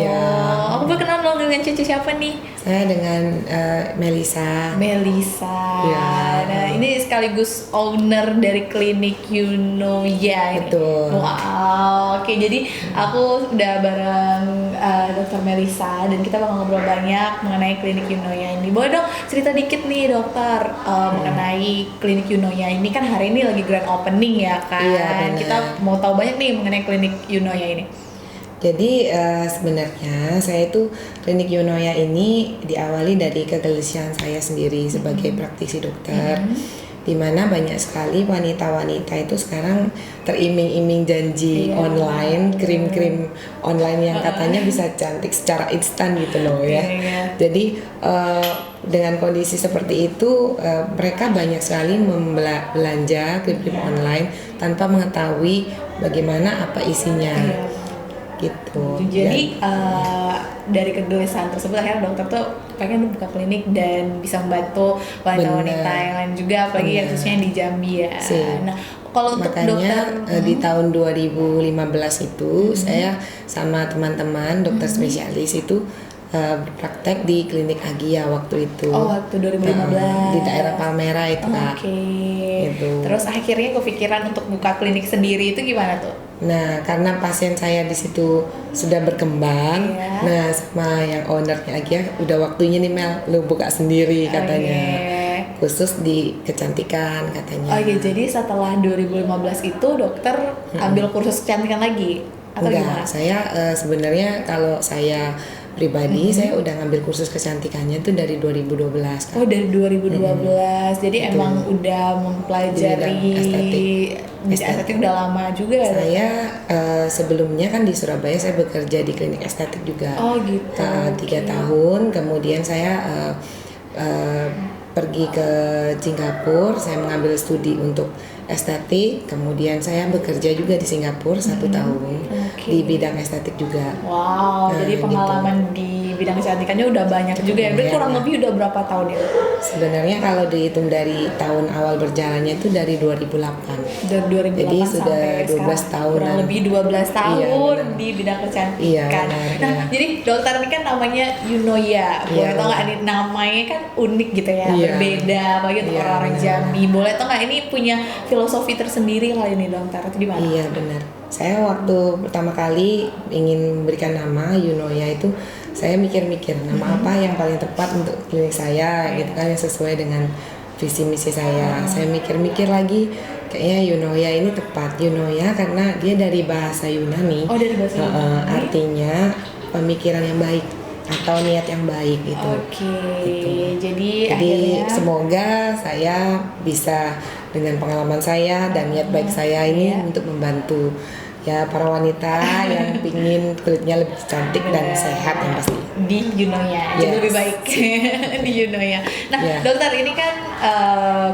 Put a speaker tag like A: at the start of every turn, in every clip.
A: Iya.
B: Aku berkenalan dong dengan Cici siapa nih?
A: Saya dengan Melisa.
B: Melisa.
A: Iya.
B: Nah, ini sekaligus owner dari klinik Yunoya ini.
A: Betul.
B: Wow. Oke, jadi aku udah bareng Dokter Melisa dan kita bakal ngobrol banyak mengenai klinik Yunoya ini. Boleh dong cerita dikit nih dokter mengenai klinik Yunoya ini, kan hari ini lagi grand opening ya kan?
A: Iya, benar.
B: Kita mau tahu banyak nih mengenai klinik Yunoya ini.
A: Jadi sebenarnya saya itu klinik Yunoya ini diawali dari kegelisahan saya sendiri sebagai praktisi dokter, di mana banyak sekali wanita-wanita itu sekarang teriming-iming janji online, krim-krim online yang katanya bisa cantik secara instan gitu loh ya. Jadi dengan kondisi seperti itu mereka banyak sekali belanja krim-krim online tanpa mengetahui bagaimana apa isinya. Gitu.
B: Jadi dari kegelisahan tersebut akhirnya dokter tuh pengen buka klinik dan bisa membantu wanita-wanita yang lain juga, apalagi yang khususnya di Jambi ya. Nah, kalau untuk
A: makanya
B: dokter
A: di tahun 2015 itu saya sama teman-teman dokter spesialis itu berpraktek di klinik Agia waktu itu.
B: Oh, waktu 2015
A: di daerah Palmera itu Kak.
B: Oke.
A: Gitu.
B: Terus akhirnya kepikiran untuk buka klinik sendiri itu gimana tuh?
A: Nah, karena pasien saya di situ sudah berkembang, nah sama yang ownernya Agia udah waktunya nih Mel, lu buka sendiri katanya. Khusus di kecantikan katanya.
B: Oh iya, jadi setelah 2015 itu dokter ambil kursus kecantikan lagi atau
A: enggak,
B: gimana?
A: saya sebenarnya kalau saya pribadi saya udah ngambil kursus kecantikannya tuh dari 2012 kan.
B: Oh, dari 2012. Jadi emang udah mempelajari estetik udah lama juga.
A: Saya sebelumnya kan di Surabaya saya bekerja di klinik estetik juga.
B: Oh gitu.
A: 3 tahun, kemudian saya pergi ke Singapura, saya mengambil studi untuk estetik, kemudian saya bekerja juga di Singapura 1 tahun di bidang estetik juga.
B: Wow, jadi pengalaman di bidang kecantikannya udah banyak juga ya. Berarti kurang lebih udah berapa tahun ya?
A: Sebenarnya kalau dihitung dari tahun awal berjalannya itu dari 2008.
B: Dari 2008
A: jadi sudah
B: sampai
A: 12 tahun.
B: Kurang lebih 12 tahun di bidang kecantikan.
A: Iya, benar,
B: nah, jadi dokter ini kan namanya Yunoya. Boleh tau nggak, namanya kan unik gitu ya, berbeda apalagi untuk orang-orang Jambi. Boleh tau nggak ini punya filosofi tersendiri kali ini dokter, itu di mana?
A: Iya benar. Saya waktu pertama kali ingin memberikan nama Yunoya itu saya mikir-mikir nama apa yang paling tepat untuk klinik saya gitu kan, yang sesuai dengan visi misi saya. Saya mikir-mikir lagi, kayaknya Yunoya ini tepat. Yunoya karena dia dari bahasa Yunani.
B: Oh, dari bahasa Yunani.
A: Artinya pemikiran yang baik atau niat yang baik gitu.
B: Oke.
A: Gitu.
B: Jadi
A: akhirnya semoga saya bisa dengan pengalaman saya dan niat baik saya ini untuk membantu ya para wanita yang pingin kulitnya lebih cantik dan sehat yang pasti
B: di Yunoya, jadi lebih baik di Yunoya. Nah, dokter ini kan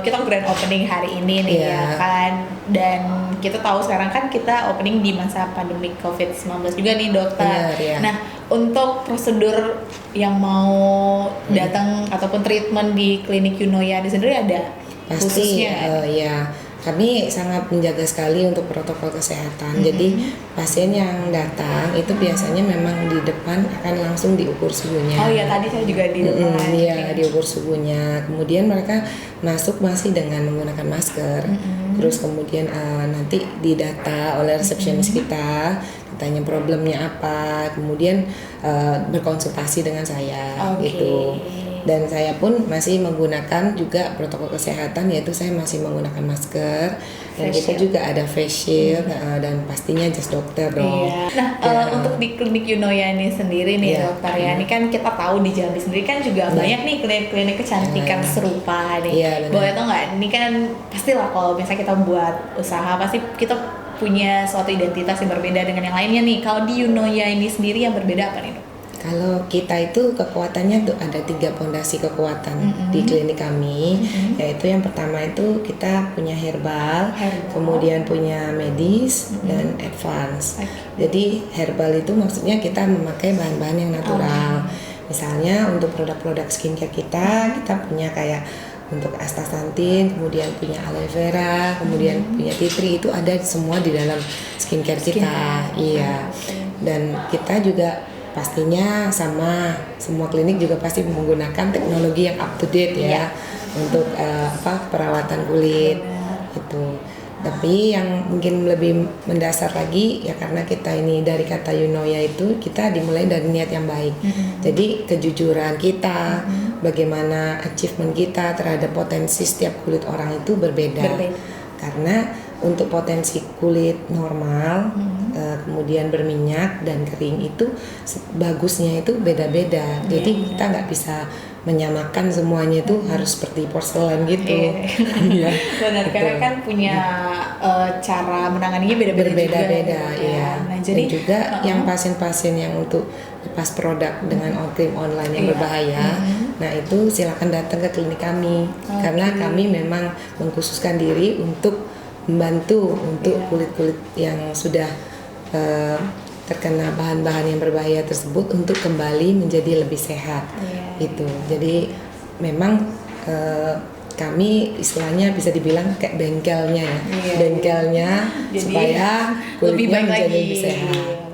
B: kita grand opening hari ini nih ya kan, dan kita tahu sekarang kan kita opening di masa pandemi COVID-19 juga nih dokter. Nah, untuk prosedur yang mau datang ataupun treatment di klinik Yunoya ini sendiri ada
A: pasti
B: khususnya?
A: Kami sangat menjaga sekali untuk protokol kesehatan. Jadi pasien yang datang itu biasanya memang di depan akan langsung diukur suhunya.
B: Oh iya, tadi saya juga di depan.
A: Iya, diukur suhunya. Kemudian mereka masuk masih dengan menggunakan masker. Terus kemudian nanti didata oleh resepsionis kita, tanya problemnya apa. Kemudian berkonsultasi dengan saya gitu. Dan saya pun masih menggunakan juga protokol kesehatan, yaitu saya masih menggunakan masker dan kita juga ada face shield dan pastinya jas dokter dong.
B: Nah, untuk di klinik Yunoya ini sendiri nih dokter ya, ini kan kita tahu di Jambi sendiri kan juga banyak nih klinik-klinik kecantikan serupa nih. Boleh tau nggak? Ini kan pastilah kalau misalnya kita buat usaha pasti kita punya suatu identitas yang berbeda dengan yang lainnya nih. Kalau di Yunoya ini sendiri yang berbeda apa nih dok?
A: Kalau kita itu kekuatannya tuh ada 3 pondasi kekuatan di klinik kami, yaitu yang pertama itu kita punya herbal. Kemudian punya medis dan advance. Jadi herbal itu maksudnya kita memakai bahan-bahan yang natural. Misalnya untuk produk-produk skincare kita punya kayak untuk astaxanthin, kemudian punya aloe vera, kemudian punya tea tree, itu ada semua di dalam skincare kita. Iya. Dan kita juga pastinya sama semua klinik juga pasti menggunakan teknologi yang up to date ya untuk perawatan kulit itu. Tapi yang mungkin lebih mendasar lagi ya karena kita ini dari kata Eunoia itu kita dimulai dari niat yang baik. Jadi kejujuran kita, bagaimana achievement kita terhadap potensi setiap kulit orang itu berbeda. Karena untuk potensi kulit normal, kemudian berminyak dan kering itu bagusnya itu beda-beda. Jadi kita nggak bisa menyamakan semuanya itu harus seperti porselen gitu.
B: Iya. Benar, karena kan punya cara menanganinya beda-beda
A: juga, ya. Nah, jadi dan juga yang pasien-pasien yang untuk lepas produk dengan krim online yang berbahaya, nah itu silakan datang ke klinik kami karena kami memang mengkhususkan diri untuk membantu untuk kulit-kulit yang sudah terkena bahan-bahan yang berbahaya tersebut untuk kembali menjadi lebih sehat. Itu. Jadi memang kami istilahnya bisa dibilang kayak bengkelnya ya. Bengkelnya jadi, supaya kulitnya menjadi lebih sehat.